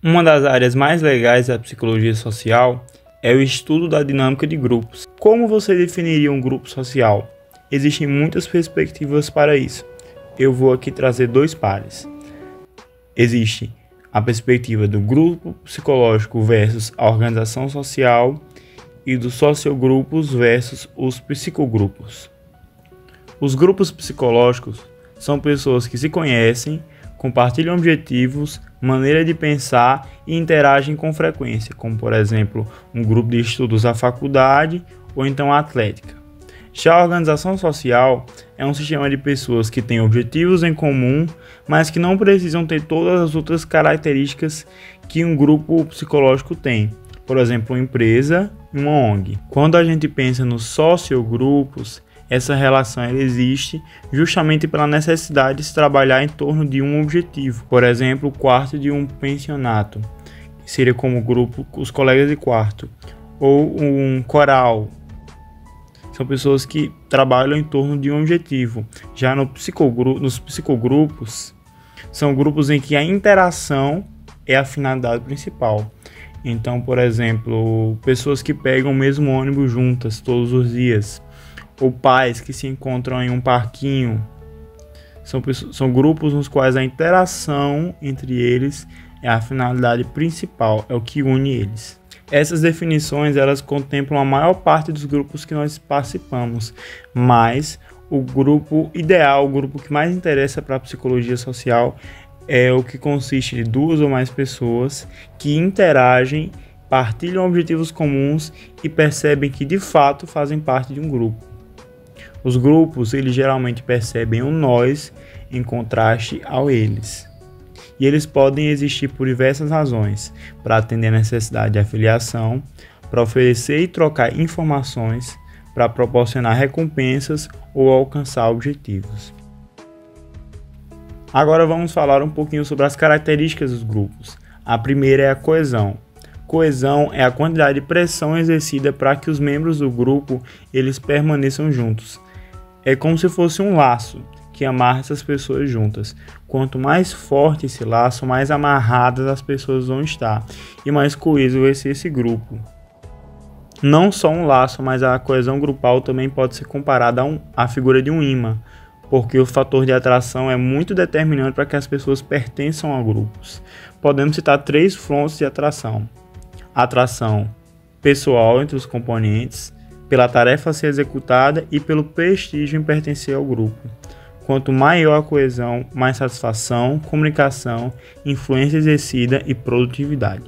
Uma das áreas mais legais da psicologia social é o estudo da dinâmica de grupos. Como você definiria um grupo social? Existem muitas perspectivas para isso. Eu vou aqui trazer dois pares. Existe a perspectiva do grupo psicológico versus a organização social e dos sociogrupos versus os psicogrupos. Os grupos psicológicos são pessoas que se conhecem, compartilham objetivos, maneira de pensar e interagem com frequência, como por exemplo um grupo de estudos da faculdade ou então a atlética. Já a organização social é um sistema de pessoas que têm objetivos em comum, mas que não precisam ter todas as outras características que um grupo psicológico tem, por exemplo, uma empresa e uma ONG. Quando a gente pensa nos sociogrupos, essa relação existe justamente pela necessidade de se trabalhar em torno de um objetivo. Por exemplo, o quarto de um pensionato, que seria como grupo os colegas de quarto, ou um coral. São pessoas que trabalham em torno de um objetivo. Já nos psicogrupos, são grupos em que a interação é a finalidade principal. Então, por exemplo, pessoas que pegam o mesmo ônibus juntas todos os dias, ou pais que se encontram em um parquinho. São grupos nos quais a interação entre eles é a finalidade principal, é o que une eles. Essas definições elas contemplam a maior parte dos grupos que nós participamos, mas o grupo ideal, o grupo que mais interessa para a psicologia social é o que consiste de duas ou mais pessoas que interagem, partilham objetivos comuns e percebem que de fato fazem parte de um grupo. Os grupos, eles geralmente percebem o nós em contraste ao eles. E eles podem existir por diversas razões, para atender a necessidade de afiliação, para oferecer e trocar informações, para proporcionar recompensas ou alcançar objetivos. Agora vamos falar um pouquinho sobre as características dos grupos. A primeira é a coesão. Coesão é a quantidade de pressão exercida para que os membros do grupo eles permaneçam juntos. É como se fosse um laço que amarra essas pessoas juntas. Quanto mais forte esse laço, mais amarradas as pessoas vão estar e mais coeso vai ser esse grupo. Não só um laço, mas a coesão grupal também pode ser comparada à figura de um imã, porque o fator de atração é muito determinante para que as pessoas pertençam a grupos. Podemos citar 3 frontes de atração. Atração pessoal entre os componentes, pela tarefa a ser executada e pelo prestígio em pertencer ao grupo. Quanto maior a coesão, mais satisfação, comunicação, influência exercida e produtividade.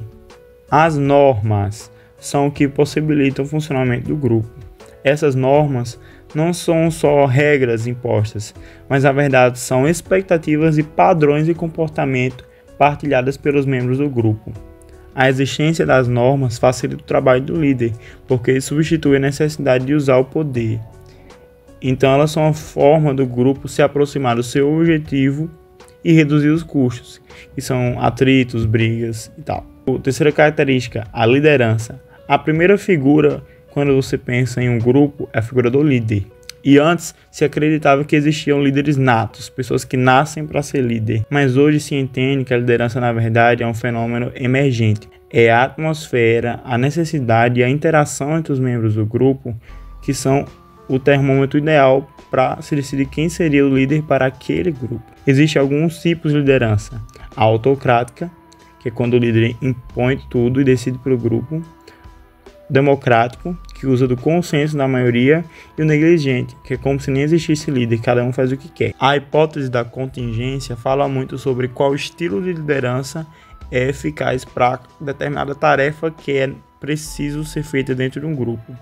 As normas são o que possibilitam o funcionamento do grupo. Essas normas não são só regras impostas, mas na verdade são expectativas e padrões de comportamento partilhadas pelos membros do grupo. A existência das normas facilita o trabalho do líder, porque substitui a necessidade de usar o poder. Então elas são uma forma do grupo se aproximar do seu objetivo e reduzir os custos, que são atritos, brigas e tal. A terceira característica, a liderança. A primeira figura, quando você pensa em um grupo, é a figura do líder. E antes se acreditava que existiam líderes natos, pessoas que nascem para ser líder. Mas hoje se entende que a liderança na verdade é um fenômeno emergente. É a atmosfera, a necessidade e a interação entre os membros do grupo que são o termômetro ideal para se decidir quem seria o líder para aquele grupo. Existem alguns tipos de liderança. A autocrática, que é quando o líder impõe tudo e decide pelo grupo. Democrático, que usa do consenso da maioria, e o negligente, que é como se nem existisse líder, cada um faz o que quer. A hipótese da contingência fala muito sobre qual estilo de liderança é eficaz para determinada tarefa que é preciso ser feita dentro de um grupo.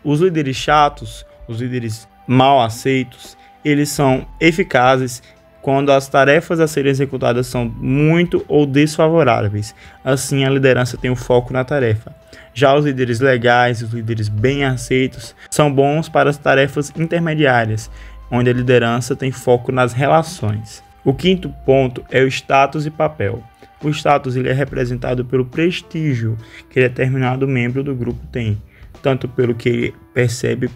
Os líderes chatos, os líderes mal aceitos, eles são eficazes quando as tarefas a serem executadas são muito ou desfavoráveis. Assim, a liderança tem o foco na tarefa. Já os líderes legais, os líderes bem aceitos, são bons para as tarefas intermediárias, onde a liderança tem foco nas relações. O quinto ponto é o status e papel. O status ele é representado pelo prestígio que determinado membro do grupo tem, tanto pelo que ele percebe,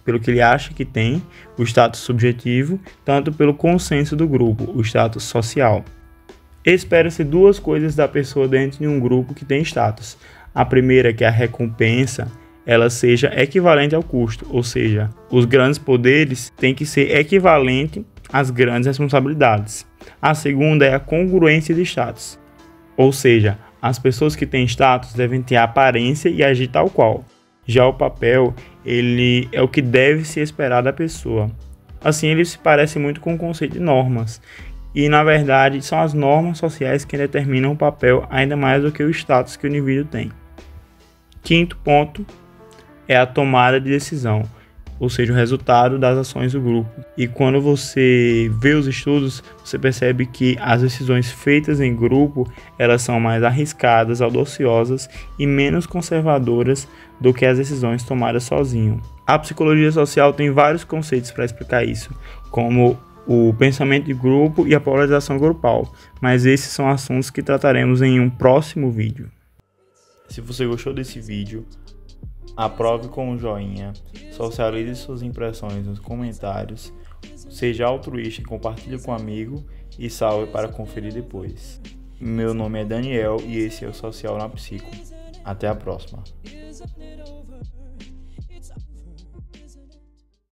pelo que ele acha que tem, o status subjetivo, tanto pelo consenso do grupo, o status social. Espera-se duas coisas da pessoa dentro de um grupo que tem status. A primeira é que a recompensa ela seja equivalente ao custo, ou seja, os grandes poderes têm que ser equivalente às grandes responsabilidades. A segunda é a congruência de status, ou seja, as pessoas que têm status devem ter aparência e agir tal qual. Já o papel, ele é o que deve se esperar da pessoa. Assim, ele se parece muito com o conceito de normas. E, na verdade, são as normas sociais que determinam o papel ainda mais do que o status que o indivíduo tem. Quinto ponto é a tomada de decisão, ou seja, o resultado das ações do grupo. E quando você vê os estudos, você percebe que as decisões feitas em grupo, elas são mais arriscadas, audaciosas e menos conservadoras do que as decisões tomadas sozinho. A psicologia social tem vários conceitos para explicar isso, como o pensamento de grupo e a polarização grupal, mas esses são assuntos que trataremos em um próximo vídeo. Se você gostou desse vídeo, aprove com um joinha, socialize suas impressões nos comentários, seja altruísta e compartilhe com um amigo e salve para conferir depois. Meu nome é Daniel e esse é o Social na Psico. Até a próxima.